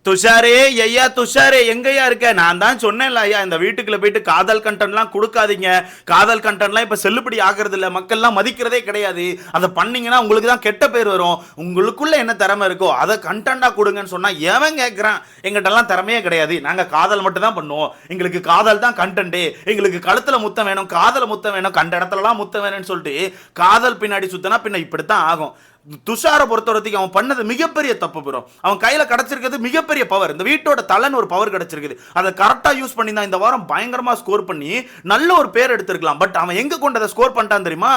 துஷாரே ஐயா, துஷாரே எங்கய்யா இருக்க? நான் தான் சொன்னேன்ல ஐயா, இந்த வீட்டுக்குள்ள போயிட்டு காதல் கண்டென்ட்லாம் கொடுக்காதீங்க. காதல் கண்டென்ட்லாம் இப்ப செல்லுபடி ஆகிறது இல்ல, மக்கள்லாம் மதிக்கிறதே கிடையாது. அதை பண்ணீங்கன்னா உங்களுக்கு தான் கெட்ட பேர் வரும். உங்களுக்குள்ள என்ன திறமை இருக்கோ அதை கண்டென்ட்டா கொடுங்கன்னு சொன்னா எவன் கேட்கறான்? எங்கிட்ட எல்லாம் திறமையே கிடையாது, நாங்க காதல் மட்டும் தான் பண்ணுவோம், எங்களுக்கு காதல் தான் கண்டென்ட், எங்களுக்கு கழுத்துல முத்தம் வேணும், காதல முத்தம் வேணும், கண்ட இடத்துலலாம் முத்தம் வேணும்னு சொல்லிட்டு காதல் பின்னாடி சுத்தினா பின்ன இப்படித்தான் ஆகும். துஷாரை பொறுத்தவரைக்கும் அவன் பண்ணது மிகப்பெரிய தப்பு ப்ரோ. அவன் கையில கிடைச்சிருக்கிறது மிகப்பெரிய பவர், இந்த வீட்டோட தலைன்னு ஒரு பவர் கிடைச்சிருக்குது. அதை கரெக்டா யூஸ் பண்ணி தான் இந்த வாரம் பயங்கரமா ஸ்கோர் பண்ணி நல்ல ஒரு பேர் எடுத்திருக்கலாம். பட் அவன் எங்க கொண்டு அதை ஸ்கோர் பண்ணிட்டான் தெரியுமா?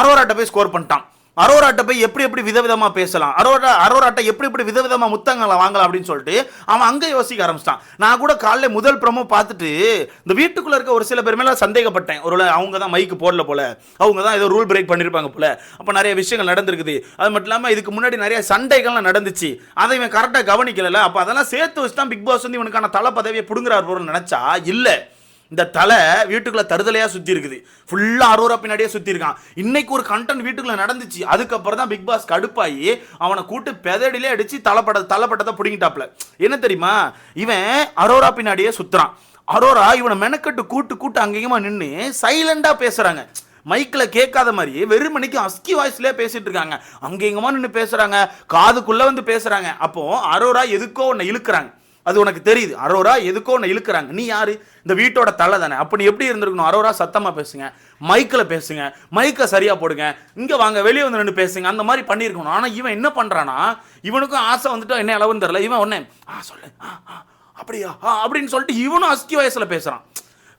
அரோராட்ட போய் ஸ்கோர் பண்ணிட்டான். அரோராட்ட போய் எப்படி எப்படி விதவிதமா பேசலாம், அரோராட்ட எப்படி எப்படி விதவிதமா முத்தங்களை வாங்கலாம் அப்படின்னு சொல்லிட்டு அவன் அங்க யோசிக்க ஆரம்பிச்சிட்டான். நான் கூட காலைல முதல் ப்ரோமோ பார்த்துட்டு இந்த வீட்டுக்குள்ள இருக்க ஒரு சில பேர் மேல சந்தேகப்பட்டேன். ஒரு அவங்க தான் மைக்கு போடல போல, அவங்க தான் ஏதோ ரூல் பிரேக் பண்ணிருப்பாங்க போல, அப்ப நிறைய விஷயங்கள் நடந்திருக்குது. அது மட்டும் இல்லாம இதுக்கு முன்னாடி நிறைய சண்டைகள்லாம் நடந்துச்சு, அதை இவன் கரெக்டா கவனிக்கல. அப்ப அதெல்லாம் சேர்த்து வச்சு தான் பிக் பாஸ் வந்து இவனுக்கான தலை பதவியை புடுங்குறாரு போறன்னு நினைச்சா இல்ல. இந்த தலை வீட்டுக்குள்ள தருதலையா சுத்தி இருக்குது, ஃபுல்லா அரோரா பின்னாடியே சுத்தி இருக்கான். இன்னைக்கு ஒரு கண்டென்ட் வீட்டுக்குள்ள நடந்துச்சு, அதுக்கப்புறம் தான் பிக் பாஸ் கடுப்பாயி அவனை கூட்டு பெதடிலே அடிச்சு தலைப்பட்டதை புடிங்கிட்டாப்ல. என்ன தெரியுமா, இவன் அரோரா பின்னாடியே சுத்துறான். அரோரா இவனை மெனக்கட்டு கூட்டு அங்கேயுமா நின்று சைலண்டா பேசுறாங்க, மைக்கில் கேட்காத மாதிரி வெறுமணிக்கு அஸ்கி வாய்ஸ்லேயே பேசிட்டு இருக்காங்க. அங்கேயுமா நின்று பேசுறாங்க, காதுக்குள்ள வந்து பேசுறாங்க. அப்போ அரோரா எதுக்கோ ஒன்று இழுக்கிறாங்க, அது உனக்கு தெரியுது. அரோரா எதுக்கோ ஒன்று இழுக்கிறாங்க. நீ யாரு? இந்த வீட்டோட தலை தானே. அப்ப நீ எப்படி இருந்திருக்கணும்? அரோரா சத்தமா பேசுங்க, மைக்கில் பேசுங்க, மைக்கை சரியா போடுங்க, இங்க வாங்க வெளியே வந்து நின்று பேசுங்க, அந்த மாதிரி பண்ணியிருக்கணும். ஆனா இவன் என்ன பண்றானா, இவனுக்கும் ஆசை வந்துட்டு என்ன அளவுன்னு தெரியல, இவன் ஒன்னே சொல்லு அப்படியா அப்படின்னு சொல்லிட்டு இவனும் அஸ்கி வயசுல பேசுறான்.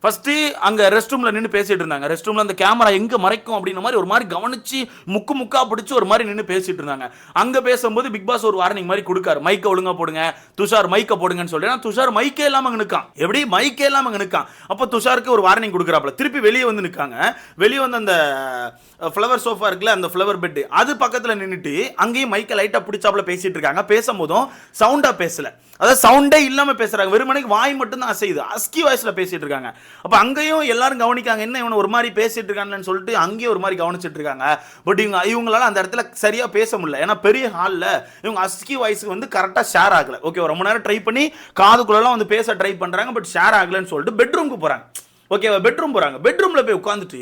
ஃபர்ஸ்ட் அங்க ரெஸ்ட் ரூம்ல நின்று பேசிட்டு இருந்தாங்க. ரெஸ்ட் ரூம்ல அந்த கேமரா எங்க மறைக்கும் அப்படின்ற மாதிரி ஒரு மாதிரி கவனிச்சு முக்கா பிடிச்சி ஒரு மாதிரி நின்று பேசிட்டு இருந்தாங்க. அங்க பேசும்போது பிக் பாஸ் ஒரு வார்னிங் மாதிரி கொடுக்காரு, மைக்க ஒழுங்கா போடுங்க, துஷார் மைக்க போடுங்கன்னு சொல்லிட்டு. துஷார் மைக்கே இல்லாம அங்க நிற்கான். எப்படி மைக்கே இல்லாம அங்க நிற்கான்? அப்போ துஷாருக்கு ஒரு வார்னிங் கொடுக்குறாப்ல. திருப்பி வெளியே வந்து நிற்காங்க. வெளியே வந்து அந்த ஃப்ளவர் சோஃபா இருக்குல்ல, அந்த ஃப்ளவர் பெட், அது பக்கத்துல நின்றுட்டு அங்கேயும் மைக்க லைட்டா பிடிச்சாப்ல பேசிட்டு இருக்காங்க. பேசும்போதும் சவுண்டா பேசல, அதாவது சவுண்டே இல்லாம பேசுறாங்க, வெறுமனைக்கு வாய் மட்டும் தான் அசையுது, அஸ்கி வாய்ஸ்ல பேசிட்டு இருக்காங்க. அப்ப அங்கேயும் எல்லாரும் கவனிக்காங்க, என்ன இவன் ஒரு மாதிரி பேசிட்டு இருக்கான்னு சொல்லிட்டு அங்கேயும் ஒரு மாதிரி கவனிச்சிட்டு இருக்காங்க. பட் இவங்களால அந்த இடத்துல சரியா பேச முடியல, ஏன்னா பெரிய ஹால்ல இவங்க அஸ்கி வாய்ஸ்க்கு வந்து கரெக்டா ஷேர் ஆகல. ஓகே, ரொம்ப நேரம் ட்ரை பண்ணி காதுக்குள்ளலாம் வந்து பேச ட்ரை பண்றாங்க, பட் ஷேர் ஆகலன்னு சொல்லிட்டு பெட்ரூமுக்கு போறாங்க. ஓகேவா, பெட்ரூம் போறாங்க. பெட்ரூம்ல போய் உட்காந்துட்டு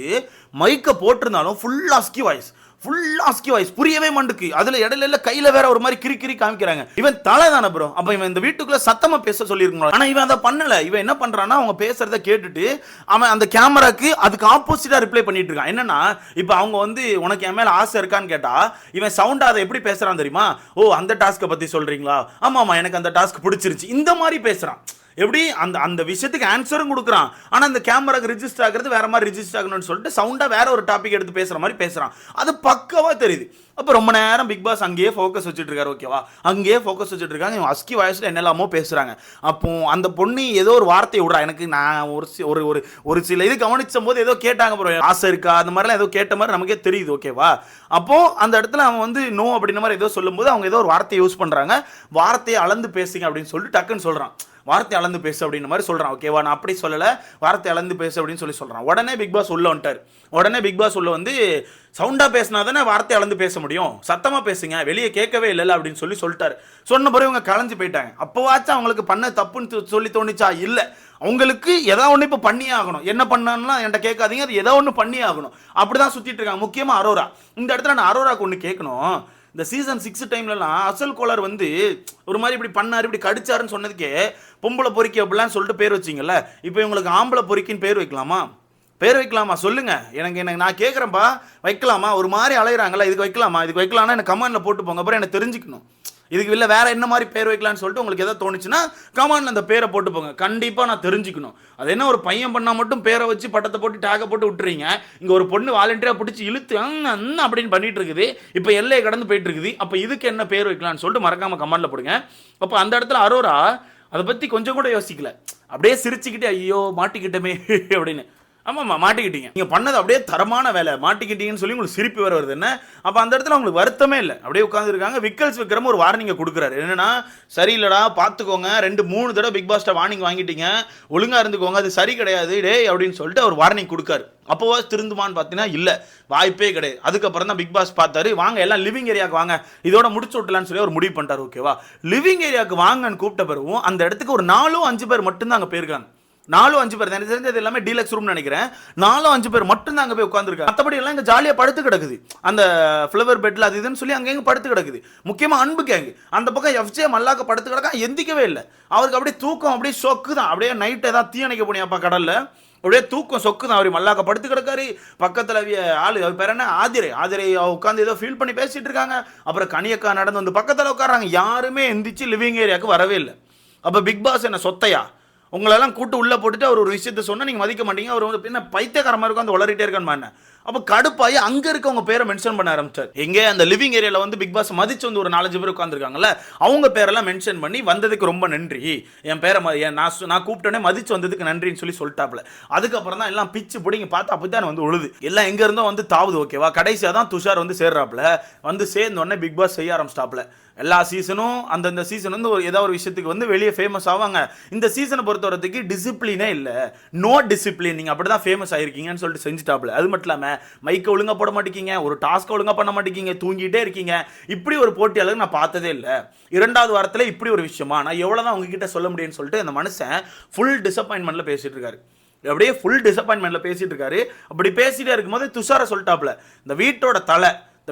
மைக்க போட்டிருந்தாலும் ஃபுல் அஸ்கி வாய்ஸ், புரியவே மாட்டுக்கு. அதுல இடையில கையில வேற ஒரு மாதிரி கிரி காமிக்கிறாங்க. இவன் தலை தானே ப்ரோ, அப்ப இவன் இந்த வீட்டுக்குள்ள சத்தமா பேச சொல்லியிருக்கணும். ஆனா இவன் அதை பண்ணல. இவன் என்ன பண்றான்னா, அவங்க பேசுறத கேட்டுட்டு அவன் அந்த கேமராக்கு அதுக்கு ஆப்போசிட்டா ரிப்ளை பண்ணிட்டு இருக்கான். என்னன்னா, இப்ப அவங்க வந்து உனக்கு என் மேல ஆசை இருக்கான்னு கேட்டா இவன் சவுண்டா அதை எப்படி பேசுறான் தெரியுமா? ஓ, அந்த டாஸ்க்கை பத்தி சொல்றீங்களா? ஆமா எனக்கு அந்த டாஸ்க் பிடிச்சிருச்சு, இந்த மாதிரி பேசுறான். எப்படி அந்த விஷயத்துக்கு ஆன்சரும் கொடுக்குறான், ஆனா அந்த கேமராக்கு ரிஜிஸ்டர் ஆகிறது வேற மாதிரி ரிஜிஸ்டர் ஆகணும்னு சொல்லிட்டு சவுண்டா வேற ஒரு டாபிக் எடுத்து பேசுற மாதிரி பேசுறான். அது பக்கவா தெரியுது. அப்ப ரொம்ப நேரம் பிக் பாஸ் அங்கேயே ஃபோக்கஸ் வச்சுட்டு இருக்காரு. ஓகேவா, அங்கேயே ஃபோக்கஸ் வச்சுட்டு இருக்காங்க. இவன் அஸ்கி வாய்ஸ்ல என்னெல்லாமோ பேசுறாங்க. அப்போ அந்த பொண்ணு ஏதோ ஒரு வார்த்தையை விடுறா. எனக்கு நான் ஒரு சில இது கவனிச்சும் போது ஏதோ கேட்டாங்க ப்ரோ, ஆசை இருக்கா அந்த மாதிரிலாம் ஏதோ கேட்ட மாதிரி நமக்கே தெரியுது. ஓகேவா, அப்போ அந்த இடத்துல அவன் வந்து நோ அப்படின்ற மாதிரி ஏதோ சொல்லும்போது அவங்க ஏதோ ஒரு வார்த்தையை யூஸ் பண்றாங்க. வார்த்தையை அளந்து பேசுங்க அப்படின்னு சொல்லிட்டு டக்குன்னு சொல்றான், வார்த்தை அளந்து பேசு அப்படின்ற மாதிரி சொல்றான். ஓகேவா, நான் அப்படி சொல்லல, வார்த்தை அளந்து பேசு அப்படின்னு சொல்றான். உடனே பிக் பாஸ் உள்ள வந்துட்டார். உடனே பிக் பாஸ் உள்ள வந்து சவுண்டா பேசினா தானே வார்த்தை அளந்து பேச முடியும், சத்தமா பேசுங்க, வெளியே கேட்கவே இல்லை அப்படின்னு சொல்லிட்டாரு. சொன்ன பிறகு இவங்க கலைஞ்சு போயிட்டாங்க. அப்போவாச்சும் அவங்களுக்கு பண்ண தப்புன்னு சொல்லி தோணுச்சா? இல்லை, அவங்களுக்கு ஏதாவது ஒன்று இப்போ பண்ணியே ஆகணும். என்ன பண்ணான்னா என்கிட்ட கேட்காதீங்க, அது ஏதோ ஒன்று பண்ணியே ஆகணும். அப்படிதான் சுத்திட்டு இருக்காங்க. முக்கியமா அரோரா. இந்த இடத்துல நான் அரோராக்கு ஒன்று கேட்கணும். இந்த சீசன் 6 டைம்லலாம் அசல் கோலர் வந்து ஒரு மாதிரி இப்படி பண்ணாரு, இப்படி கடிச்சாருன்னு சொன்னதுக்கே பொம்பளை பொறுக்கி அப்படிலாம் சொல்லிட்டு பேர் வச்சிங்கல்ல, இப்போ இவங்களுக்கு ஆம்பளை பொறுக்கின்னு பேர் வைக்கலாமா சொல்லுங்க. எனக்கு நான் கேட்குறேன்ப்பா, வைக்கலாமா? ஒரு மாதிரி அலையிறாங்களா, இதுக்கு வைக்கலாம்னா எனக்கு கமெண்ட்ல போட்டு போங்க, அப்புறம் எனக்கு தெரிஞ்சுக்கணும். இதுக்கு இல்லை வேற என்ன மாதிரி பேர் வைக்கலான்னு சொல்லிட்டு உங்களுக்கு எதாவது தோணுச்சுன்னா கமெண்ட்ல அந்த பேரை போட்டு போங்க, கண்டிப்பாக நான் தெரிஞ்சுக்கணும். அது என்ன ஒரு பையன் பண்ணா மட்டும் பேரை வச்சு பட்டத்தை போட்டு டேகை போட்டு விட்டுறீங்க, இங்கே ஒரு பொண்ணு வாலண்டியராக பிடிச்சி இழுத்து அப்படின்னு பண்ணிட்டு இருக்குது, இப்போ எல்லையை கடந்து போயிட்டு இருக்குது. அப்போ இதுக்கு என்ன பேர் வைக்கலான்னு சொல்லிட்டு மறக்காம கமெண்ட்ல போடுங்க. அப்போ அந்த இடத்துல அரோரா அதை பற்றி கொஞ்சம் கூட யோசிக்கல, அப்படியே சிரிச்சுக்கிட்டே ஐயோ மாட்டிக்கிட்டமே அப்படின்னு. ஆமாம்மா மாட்டிக்கிட்டீங்க, நீங்கள் பண்ணது அப்படியே தரமான வேலை, மாட்டிக்கிட்டீங்கன்னு சொல்லி உங்களுக்கு சிரிப்பு வேறு வருது என்ன. அப்போ அந்த இடத்துல உங்களுக்கு வருத்தமே இல்லை, அப்படியே உட்காந்துருக்காங்க. விக்கல்ஸ் விக்ரம் ஒரு வார்னிங்கை கொடுக்குறாரு, என்னன்னா சரியில்லடா பார்த்துக்கோங்க, 2-3 தடவை பிக் பாஸ்ட்டை வார்னிங் வாங்கிட்டீங்க, ஒழுங்காக இருந்துக்கோங்க, அது சரி கிடையாது டே அப்படின்னு சொல்லிட்டு அவர் வார்னிங் கொடுக்காரு. அப்போவா திருந்துமான்னு பார்த்தீங்கன்னா இல்லை, வாய்ப்பே கிடையாது. அதுக்கப்புறம் தான் பிக் பாஸ் பார்த்தாரு, வாங்க எல்லாம் லிவிங் ஏரியாவுக்கு வாங்க, இதோட முடிச்சு விட்டலான்னு சொல்லி அவர் முடிவு பண்ணிட்டார். ஓகேவா, லிவிங் ஏரியாவுக்கு வாங்கன்னு கூப்பிட்ட பிறகும் அந்த இடத்துக்கு ஒரு 4-5 பேர் மட்டும்தான் அங்கே போயிருக்காங்க. 4-5 பேர், எனக்கு தெரிஞ்சது எல்லாமே டீலக்ஸ் ரூம் நினைக்கிறேன். 4-5 பேர் மட்டும் தான் அங்கே போய் உட்காந்துருக்காங்க. மற்றபடி எல்லாம் இங்கே ஜாலியாக படுத்து கிடக்குது, அந்த ஃப்ளவர் பெட்ல அது இதுன்னு சொல்லி அங்கே எங்கே படுத்து கிடக்குது. முக்கியமாக அன்பு கேங்கு அந்த பக்கம் எஃப்ஜே மல்லாக்க படுத்து கிடக்கா, எந்திக்கவே இல்லை. அவருக்கு அப்படியே தூக்கம் அப்படியே சொக்கு தான், அப்படியே நைட்டு ஏதாவது தீயணைக்க போனியாப்பா கடல்ல, அப்படியே தூக்கம் சொக்கு தான். அவர் மல்லாக்க படுத்து கிடக்காரு. பக்கத்தில் ஆளு அவர் பேர் என்ன, ஆதிரை உட்காந்து ஏதோ ஃபீல் பண்ணி பேசிட்டு இருக்காங்க. அப்புறம் கனியக்கா நடந்து வந்து பக்கத்தில் உட்காராங்க. யாருமே எந்திரிச்சு லிவிங் ஏரியாவுக்கு வரவே இல்லை. அப்போ பிக் பாஸ் என்ன சொத்தையா, உங்களெல்லாம் கூட்டு உள்ளே போட்டுட்டு அவர் ஒரு விஷயத்த சொன்னால் நீங்கள் மதிக்க மாட்டீங்க, அவர் வந்து என்ன பைத்தியக்காரமாக இருக்கும், அந்த வளரிட்டே இருக்கான்னு. அப்போ கடுப்பாயி அங்கே இருக்கவங்க பேரை மென்ஷன் பண்ண ஆரம்பிச்சார். எங்கே அந்த லிவிங் ஏரியாவில் வந்து பிக் பாஸ் மதிச்சு வந்து ஒரு 4-5 பேர் உட்காந்துருக்காங்கல்ல, அவங்க பேரெல்லாம் மென்ஷன் பண்ணி வந்ததுக்கு ரொம்ப நன்றி, என் பேரை நான் கூப்பிட்டோன்னே மதிச்சு வந்ததுக்கு நன்றின்னு சொல்லிட்டாப்ல. அதுக்கப்புறம் தான் எல்லாம் பிச்சு பிடிங்க பார்த்தா அப்படி தான் வந்து உழுது, எல்லாம் எங்கே இருந்தோ வந்து தாவுது. ஓகேவா, கடைசியாக தான் துஷார் வந்து சேர்றாப்புல. வந்து சேர்ந்தோடனே பிக் பாஸ் செய்ய ஆரம்பிச்சிட்டாப்ல. எல்லா சீசனும் அந்தந்த சீசன் வந்து ஏதாவது ஒரு விஷயத்துக்கு வந்து வெளியே ஃபேமஸ் ஆவாங்க. இந்த சீசனை பொறுத்தவரைக்கு டிசிப்ளினே இல்லை, நோ டிசிப்ளின், நீங்கள் அப்படி தான் ஃபேமஸ் ஆகிருக்கீங்கன்னு சொல்லிட்டு செஞ்சுட்டாப்ல. அது மட்டும் இல்லாமல் மைக்கை ஒழுங்காக போட மாட்டேங்கிங்க, ஒரு டாஸ்க்கை ஒழுங்காக பண்ண மாட்டேங்கிங்க, தூங்கிட்டே இருக்கீங்க. இப்படி ஒரு போட்டியாளர் நான் பார்த்ததே இல்லை. 2வது வாரத்தில் இப்படி ஒரு விஷயமா நான் எவ்வளோ தான் உங்ககிட்ட சொல்ல முடியும்னு சொல்லிட்டு அந்த மனுஷன் ஃபுல் டிசப்பாயின்மெண்ட்டில் பேசிகிட்டு இருக்காரு. அப்படியே ஃபுல் டிசப்பாயின்மெண்ட்டில் பேசிகிட்டு இருக்காரு. அப்படி பேசிகிட்டே இருக்கும்போது துஷாரை சொல்லிட்டாப்ல, இந்த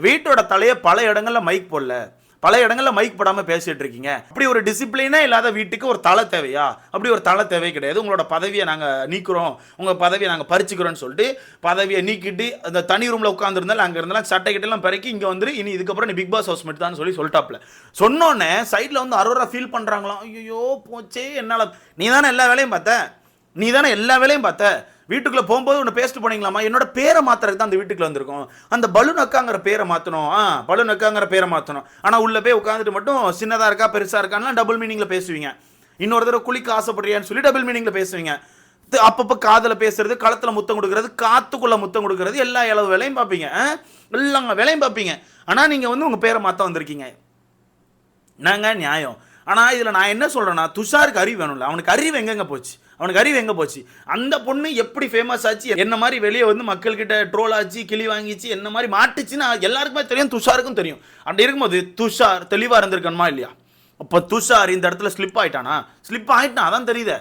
வீட்டோட தலையை பல இடங்களில் மைக் போடல, பல இடங்களில் மைக் போடாமல் பேசிட்டு இருக்கீங்க. அப்படி ஒரு டிசிப்ளினே இல்லாத வீட்டுக்கு ஒரு தலை தேவையா? அப்படி ஒரு தலை தேவை கிடையாது. உங்களோட பதவியை நாங்கள் நீக்கிறோம், உங்கள் பதவியை நாங்கள் பறிச்சுக்கிறோன்னு சொல்லிட்டு பதவியை நீக்கிட்டு அந்த தனி ரூமில் உட்காந்துருந்தாலும் அங்கே இருந்தாலும் சட்டை கிட்டெல்லாம் பிறக்கி இங்கே வந்துரு, இனி இதுக்கப்புறம் நீ பிக் பாஸ் ஹவுஸ் மட்டும் தான் சொல்லிட்டாப்ல. சொன்னோன்னே சைடில் வந்து அரோரா ஃபீல் பண்ணுறாங்களாம், ஐயோ போச்சே என்னால், நீ தானே எல்லா வேலையும் பார்த்த, வீட்டுக்குள்ளே போகும்போது ஒன்று பேசிட்டு போனீங்களாமா, என்னோட பேரை மாற்றுறதுக்கு தான் அந்த வீட்டுக்குள்ள வந்திருக்கோம், அந்த பலூன் அக்காங்கிற பேரை மாற்றணும், பலூன் அக்காங்கிற பேரை மாற்றணும். ஆனால் உள்ளே போய் உட்காந்துட்டு மட்டும் சின்னதாக இருக்கா பெருசாக இருக்கான்லாம் டபுள் மீனிங்கில் பேசுவீங்க. இன்னொரு தடவை குளிக்க ஆசைப்படுறியான்னு சொல்லி டபுள் மீனிங்கில் பேசுவீங்க. அப்பப்போ காதில் பேசுறது, களத்தில் முத்தம் கொடுக்கறது, காத்துக்குள்ளே முத்தம் கொடுக்கறது, எல்லா அளவு வேலையும் பார்ப்பீங்க, எல்லா வேலையும் பார்ப்பீங்க. ஆனால் நீங்கள் வந்து உங்கள் பேரை மாற்ற வந்திருக்கீங்க, என்னங்க நியாயம்? ஆனால் இதில் நான் என்ன சொல்கிறேன்னா, துஷாருக்கு அறிவு வேணும்ல, அவனுக்கு அறிவு எங்கே போச்சு? அந்த பொண்ணு எப்படி ஃபேமஸ் ஆச்சு, என்ன மாதிரி வெளியே வந்து மக்கள்கிட்ட ட்ரோல் ஆச்சு, கிளி வாங்கிச்சு, என்ன மாதிரி மாட்டுச்சுன்னு எல்லாருக்குமே தெரியும், துஷாருக்கும் தெரியும். அப்படி இருக்கும்போது துஷார் தெளிவாக இருந்திருக்கணுமா இல்லையா? அப்போ துஷார் இந்த இடத்துல ஸ்லிப் ஆகிட்டான், அதான் தெரியுது.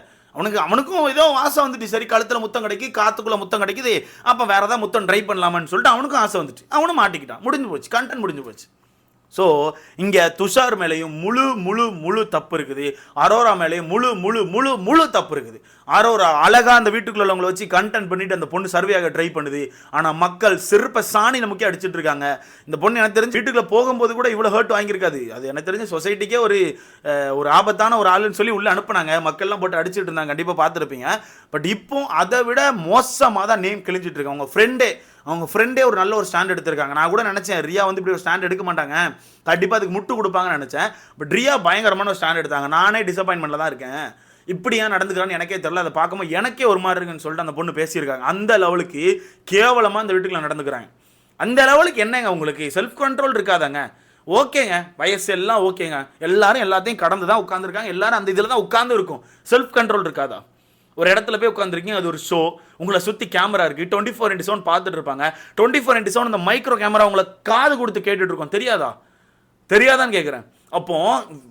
அவனுக்கும் ஏதோ ஆசை வந்துட்டு, சரி கழுத்தில் முத்தம் கிடைக்கி, காத்துக்குள்ளே முத்தம் கிடைக்குது, அப்போ வேறு ஏதாவது முத்தம் ட்ரை பண்ணலாமான்னு சொல்லிட்டு அவனுக்கும் ஆசை வந்துட்டு, அவனும் மாட்டிக்கிட்டான், முடிஞ்சு போச்சு, கண்டென்ட் முடிஞ்சு போச்சு. ஸோ இங்கே துஷார் மேலேயும் முழு தப்பு இருக்குது, அரோரா மேலேயும் முழு தப்பு இருக்குது. அரோரா அழகாக அந்த வீட்டுக்குள்ள உள்ளவங்களை வச்சு கண்டென்ட் பண்ணிட்டு அந்த பொண்ணு சர்வேயாக ட்ரை பண்ணுது. ஆனால் மக்கள் சிறப்பை சாணி நமக்கே அடிச்சுட்டு இருக்காங்க. இந்த பொண்ணு எனக்கு தெரிஞ்சு வீட்டுக்குள்ள போகும்போது கூட இவ்வளோ ஹர்ட் வாங்கியிருக்காது. அது எனக்கு தெரிஞ்சு சொசைட்டிக்கே ஒரு ஆபத்தான ஒரு ஆளுன்னு சொல்லி உள்ளே அனுப்புனாங்க, மக்கள்லாம் போட்டு அடிச்சுட்டு இருந்தாங்க, கண்டிப்பாக பார்த்துருப்பீங்க. பட் இப்போ அதை விட மோசமாக தான் நேம் கிழிஞ்சிட்டு இருக்காங்க. அவங்க ஃப்ரெண்டே ஒரு நல்ல ஒரு ஸ்டாண்ட் எடுத்திருக்காங்க. நான் கூட நினச்சேன் ரியா வந்து இப்படி ஒரு ஸ்டாண்ட் எடுக்க மாட்டாங்க, கண்டிப்பாக அதுக்கு முட்டு கொடுப்பாங்கன்னு நினச்சேன். பட் ரியா பயங்கரமான ஒரு ஸ்டாண்ட் எடுத்தாங்க. நானே டிசப்பாயின்மெண்ட்டில் தான் இருக்கேன், இப்படி ஏன் நடந்துக்கிறான்னு எனக்கே தெரியல. அதை பார்க்கும்போது எனக்கே ஒரு மாதிரி இருக்குன்னு சொல்லிட்டு அந்த பொண்ணு பேசியிருக்காங்க. அந்த லெவலுக்கு கேவலமாக இந்த வீட்டுக்குள்ள நடந்துக்கிறாங்க. அந்த லெவலுக்கு என்னங்க உங்களுக்கு செல்ஃப் கண்ட்ரோல் இருக்காதாங்க? ஓகேங்க, வயசு எல்லாம் ஓகேங்க, எல்லாரும் எல்லாத்தையும் கடந்து தான் உட்காந்துருக்காங்க, எல்லாரும் அந்த இதில் தான் உட்காந்து இருக்கும். செல்ஃப் கண்ட்ரோல் இருக்காதா? ஒரு இடத்துல போய் உட்காந்துருக்கீங்க, அது ஒரு ஷோ, உங்களை சுற்றி கேமரா இருக்குது, 24x7 பார்த்துட்டு இருப்பாங்க. 24x7 அந்த மைக்ரோ கேமரா உங்களை காது கொடுத்து கேட்டுட்டு இருக்கோம், தெரியாதான்னு கேட்குறேன். அப்போ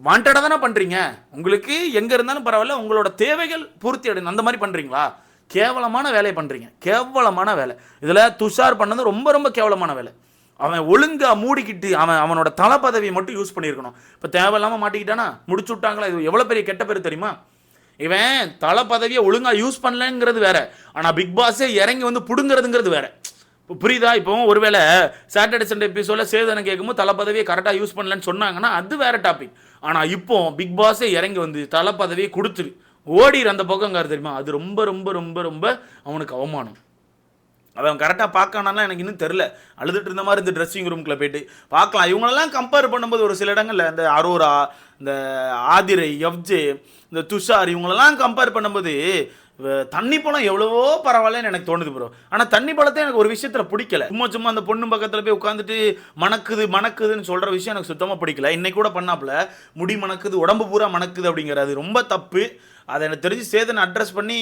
வாண்டடாக தானே பண்ணுறீங்க, உங்களுக்கு எங்கே இருந்தாலும் பரவாயில்ல, உங்களோட தேவைகள் பூர்த்தி அடையும், அந்த மாதிரி பண்ணுறீங்களா? கேவலமான வேலையை பண்ணுறீங்க, கேவலமான வேலை. இதில் துஷார் பண்ணது ரொம்ப கேவலமான வேலை. அவன் ஒழுங்காக மூடிக்கிட்டு அவனோட தலை பதவியை மட்டும் யூஸ் பண்ணியிருக்கணும். இப்போ தேவையில்லாமல் மாட்டிக்கிட்டானா, முடிச்சு விட்டாங்களா? இது எவ்வளோ பெரிய கெட்ட பேர் தெரியுமா? இவன் தலை பதவியை ஒழுங்காக யூஸ் பண்ணலங்கிறது வேற, ஆனால் பிக் பாஸே இறங்கி வந்து புடுங்கிறதுங்கிறது வேற. இப்போ புரியுதா? இப்போ ஒருவேளை சாட்டர்டே சண்டே எபிசோடில் சேதனை கேட்கும்போது தலை பதவியை கரெக்டாக யூஸ் பண்ணலன்னு சொன்னாங்கன்னா அது வேற டாபிக். ஆனால் இப்போ பிக் பாஸே இறங்கி வந்து தலை பதவியை கொடுத்துரு ஓடிற அந்த பக்கங்கார் தெரியுமா, அது ரொம்ப அவனுக்கு அவமானம். அவன் கரெக்டாக பார்க்கணும்னா எனக்கு இன்னும் தெரில, அழுதுட்டு இருந்த மாதிரி இந்த ட்ரெஸ்ஸிங் ரூம்குள்ளே போயிட்டு பார்க்கலாம். இவங்களெல்லாம் கம்பேர் பண்ணும்போது ஒரு சில இடங்களில் இந்த அரோரா, இந்த ஆதிரை, எஃப்ஜே, இந்த துஷார், இவங்களெல்லாம் கம்பேர் பண்ணும்போது தண்ணி பழம் எவ்வளவோ பரவாயில்லன்னு எனக்கு தோணுது ப்ரோ. ஆனா தண்ணி பழத்தை எனக்கு ஒரு விஷயத்துல பிடிக்கல. சும்மா அந்த பொண்ணு பக்கத்துல போய் உட்காந்துட்டு மணக்குதுன்னு சொல்ற விஷயம் எனக்கு சுத்தமா பிடிக்கல. இன்னைக்கு கூட பண்ணாப்புல முடி மணக்குது, உடம்பு பூரா மணக்குது அப்படிங்கிறது ரொம்ப தப்பு. அதை எனக்கு தெரிஞ்சு சேதனை அட்ரஸ் பண்ணி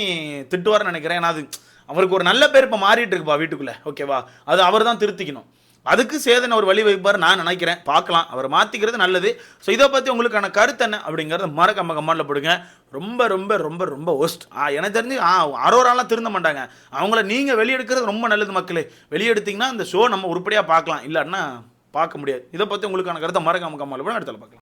திட்டுவார்னு நினைக்கிறேன். ஏன்னா அது அவருக்கு ஒரு நல்ல பேர் இப்போ மாறிட்டு இருக்குப்பா வீட்டுக்குள்ள, ஓகேவா? அது அவர் தான் திருத்திக்கணும். அதுக்கு சேதனை ஒரு வழி வைப்பார் நான் நினைக்கிறேன். பார்க்கலாம், அவர் மாற்றிக்கிறது நல்லது. ஸோ இதை பற்றி உங்களுக்கான கருத்து என்ன அப்படிங்கிறத மறக்காம கமெண்ட்ல போடுங்க. ரொம்ப ரொம்ப ரொம்ப ரொம்ப ஒஸ்ட். எனக்கு தெரிஞ்சு அரோராலாம் திருந்த மாட்டாங்க. அவங்கள நீங்கள் வெளியெடுக்கிறது ரொம்ப நல்லது மக்களே. வெளியெடுத்தீங்கன்னா இந்த ஷோ நம்ம உருப்படியாக பார்க்கலாம், இல்லைன்னா பார்க்க முடியாது. இதை பற்றி உங்களுக்கான கருத்தை மறக்காம கமெண்ட்ல போடுங்க. அடுத்த பார்க்கலாம்.